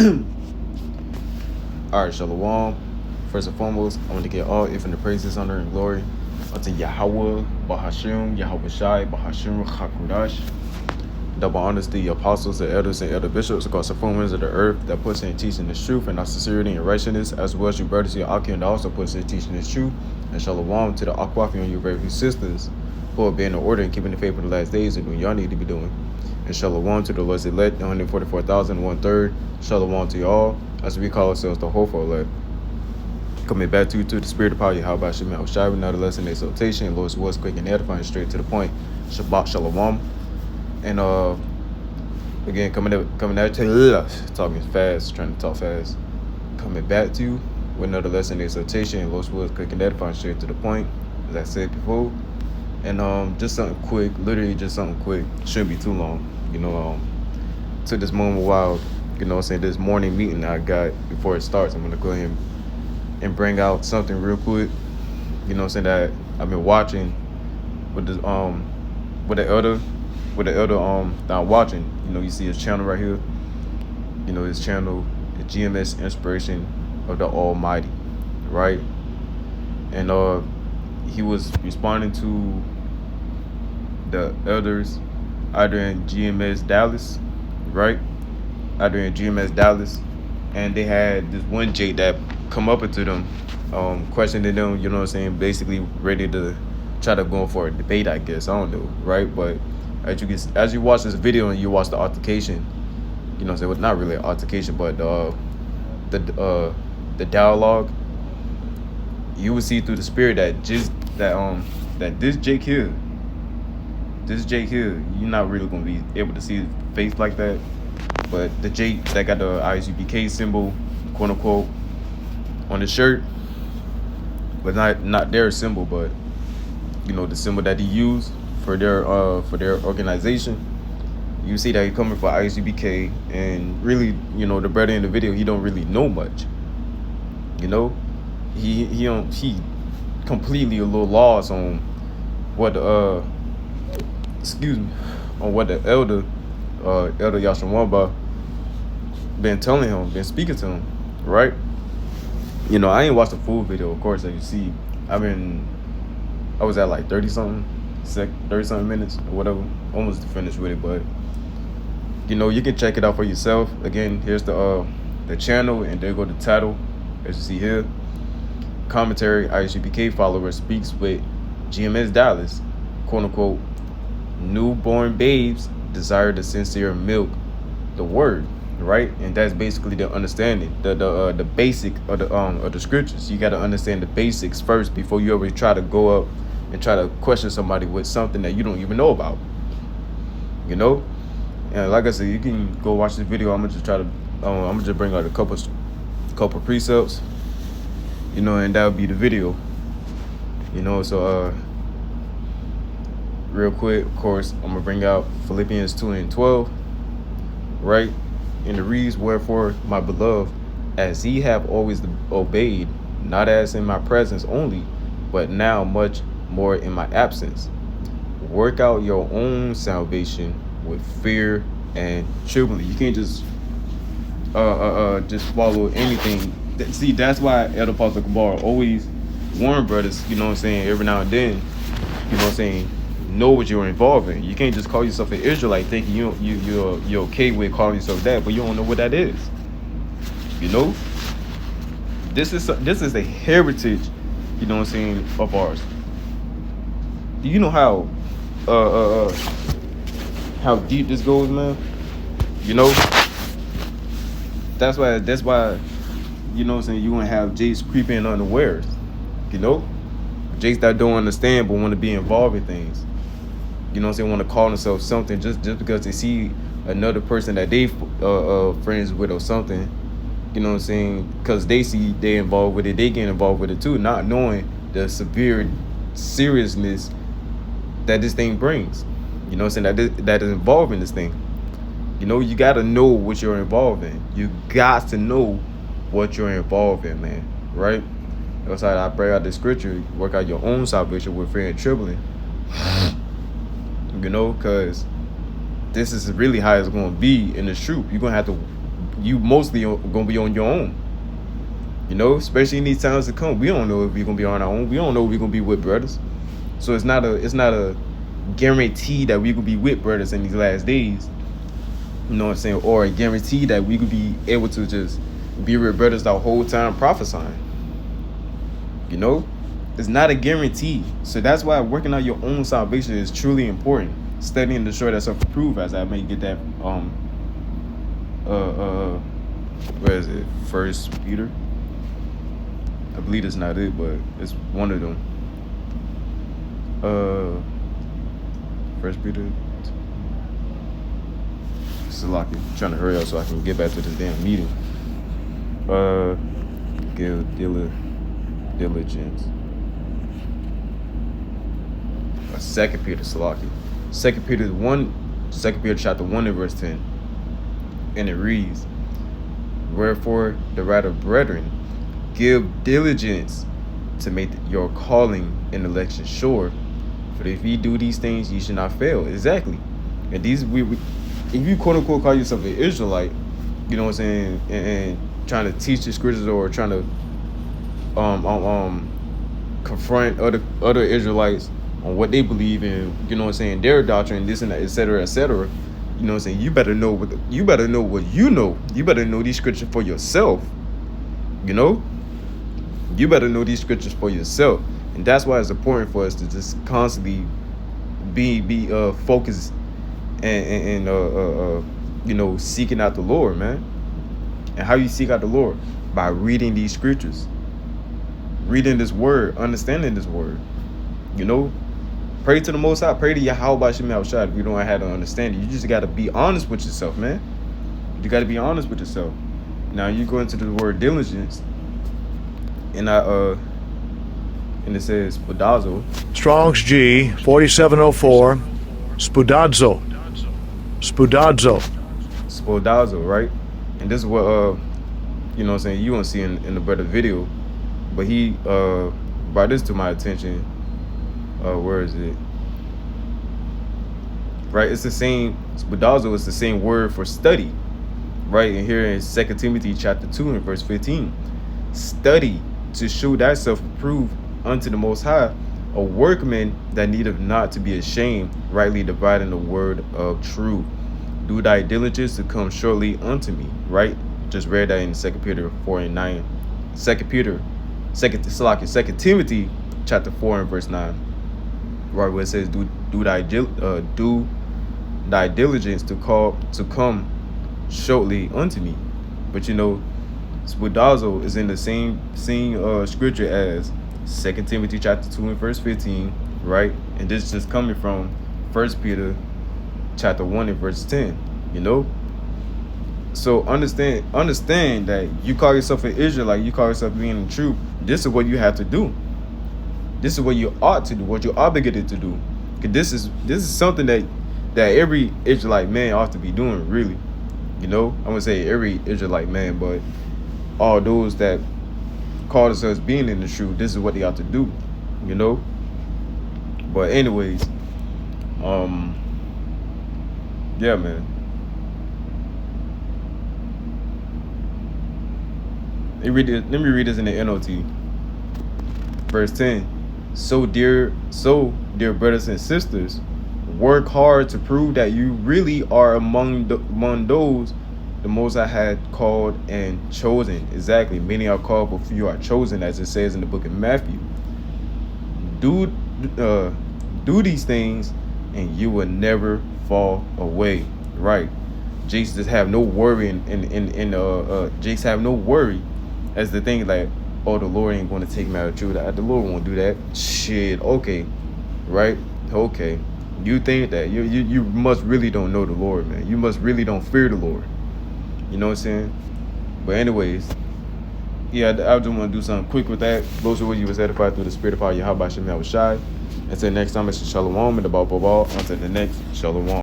Alright, Shalom. First and foremost, I want to get all infinite praises, honor, and glory unto Yahweh, Bahashim, Yahweh Shai, Bahashim, Hakudash. Double honors to the apostles, the elders, and elder bishops across the four winds of the earth that puts in teaching this truth and our sincerity and righteousness, as well as you brothers, your Aki, and also puts in teaching this truth. And Shalom to the Akwafi and your very few sisters who are being in order and keeping the faith for the last days and doing y'all need to be doing. And Shalom to the Lord's elect, 144,000, 1/3. Shalom to y'all, as we call ourselves the hopeful elect. Coming back to you to the spirit of power, how about Shemel Shai, not a lesson in exaltation, Lord's words quick and edifying, straight to the point. Shabbat Shalom. And again, coming at you, talking fast, trying to talk fast. Coming back to you with another lesson in exaltation, Lord's words quick and edifying, straight to the point, as I said before. And just something quick, literally just something quick. Shouldn't be too long. Took this moment a while, this morning meeting I got before it starts. I'm gonna go ahead and bring out something real quick, that I've been watching with the elder that I'm watching. You see his channel right here. His channel, the GMS Inspiration of the Almighty, right? And he was responding to the elders either in GMS Dallas, right? Either in GMS Dallas, and they had this one Jake that come up into them, questioning them, basically ready to try to go for a debate, I guess. I don't know, right? But as you watch this video and you watch the altercation, well, not really an altercation, but the dialogue, you will see through the spirit that this Jake here, you're not really gonna be able to see his face like that. But the Jake that got the ISUBK symbol, quote unquote, on the shirt, but not their symbol, but the symbol that he used for their organization. You see that he coming for ISUBK, and really, the brother in the video, he don't really know much. He completely a little lost on what the elder Yashawamba been telling him, been speaking to him, right? I ain't watched the full video, of course, as you see. I was at like 30 something minutes or whatever, almost finished with it. But you can check it out for yourself. Again, here's the channel, and there go the title, as you see here. Commentary: ISUBK follower speaks with GMS Dallas, quote unquote, newborn babes desire the sincere milk, the word, right? And that's basically the understanding, the basic of the scriptures. You got to understand the basics first before you ever try to go up and try to question somebody with something that you don't even know about. And like I said, you can go watch this video. I'm gonna just bring out a couple precepts, and that'll be the video. So real quick, of course, I'm gonna bring out Philippians 2:12, right? And it reads, wherefore, my beloved, as ye have always obeyed, not as in my presence only, but now much more in my absence, work out your own salvation with fear and trembling. You can't just follow anything. See, that's why Elder Apostle Kabar always warn brothers, every now and then, know what you're involved in. You can't just call yourself an Israelite thinking you're okay with calling yourself that, but you don't know what that is. This is a heritage, of ours. Do you know how deep this goes, man? That's why you gonna have Jakes creeping unawares. Jakes that don't understand but want to be involved in things. Want to call themselves something just because they see another person that they friends with or something. Because they see they involved with it, they get involved with it too, not knowing the severe seriousness that this thing brings. That is involved in this thing. You got to know what you're involved in. You got to know what you're involved in, man, right? That's why I pray out the scripture, work out your own salvation with fear and trembling. Because this is really how it's going to be in the truth. You're going to have to you mostly gonna be on your own. You know, especially in these times to come. We don't know if we're gonna be on our own. We don't know if we're gonna be with brothers. So it's not a guarantee that we could be with brothers in these last days. You know what I'm saying? Or a guarantee that we could be able to just be with brothers the whole time prophesying. You know? It's not a guarantee. So that's why working out your own salvation is truly important. Studying to show that self-approved, as I may get that where is it? 1 Peter. I believe it's not it, but it's one of them. 1 Peter. Salaki. I'm trying to hurry up so I can get back to this damn meeting. Give diligence. 2 Peter, Salaki. 2 Peter chapter 1 and verse 10. And it reads, wherefore the writer, brethren, give diligence to make your calling and election sure. For if ye do these things, ye should not fail. Exactly. And these if you quote unquote call yourself an Israelite, you know what I'm saying, and trying to teach the scriptures or trying to confront other Israelites on what they believe in, you know what I'm saying, their doctrine, this and that, etc., etc. You know what I'm saying? You better know what you know. You better know these scriptures for yourself. You know? You better know these scriptures for yourself. And that's why it's important for us to just constantly be focused and you know, seeking out the Lord, man. And how you seek out the Lord? By reading these scriptures. Reading this word, understanding this word. You know? Pray to the Most High. Pray to Yahweh Shem Yahushua if you don't have to understand it. You just got to be honest with yourself, man. You got to be honest with yourself. Now, you go into the word diligence, and it says spoudazo. Strong's G 4704. Spoudazo. Spoudazo, right? And this is what you know what I'm saying, you won't see in the brother video, but he brought this to my attention. Where is it? Right, it's the same. Spoudazo is the same word for study, right? And here in 2 Timothy chapter 2 and verse 15, study to show thyself approved unto the Most High, a workman that needeth not to be ashamed, rightly dividing the word of truth. Do thy diligence to come shortly unto me. Right? Just read that in 2 Peter 4 and 9. 2 Timothy chapter 4 and verse 9. Right, where it says, do thy diligence to come shortly unto me. But you know, spoudazo is in the same scripture as 2 Timothy chapter 2 and verse 15, right? And this is just coming from 1 Peter chapter 1 and verse 10, you know? So understand that you call yourself an Israelite, you call yourself being in truth. This is what you have to do. This is what you ought to do, what you're obligated to do. Because this is something that every Israelite man ought to be doing, really. You know, I wouldn't say every Israelite man, but all those that call themselves being in the truth, this is what they ought to do, you know. But anyways, yeah, man. Let me read this in the NLT. Verse 10. So dear brothers and sisters, work hard to prove that you really are among those the Most High had called and chosen. Exactly. Many are called, but few are chosen, as it says in the book of Matthew. Do these things, and you will never fall away. Right. Jakes just have no worry, Jakes have no worry as the thing like, oh, the Lord ain't going to take me out of truth. The Lord won't do that. Shit. Okay. Right. Okay. You think that you must really don't know the Lord, man. You must really don't fear the Lord. You know what I'm saying? But anyways, yeah, I just want to do something quick with that. Those who you was edified through the spirit of power, Yahweh Shem Yahushua. Until next time, it's Shalom and the Ball. Until the next, Shalom.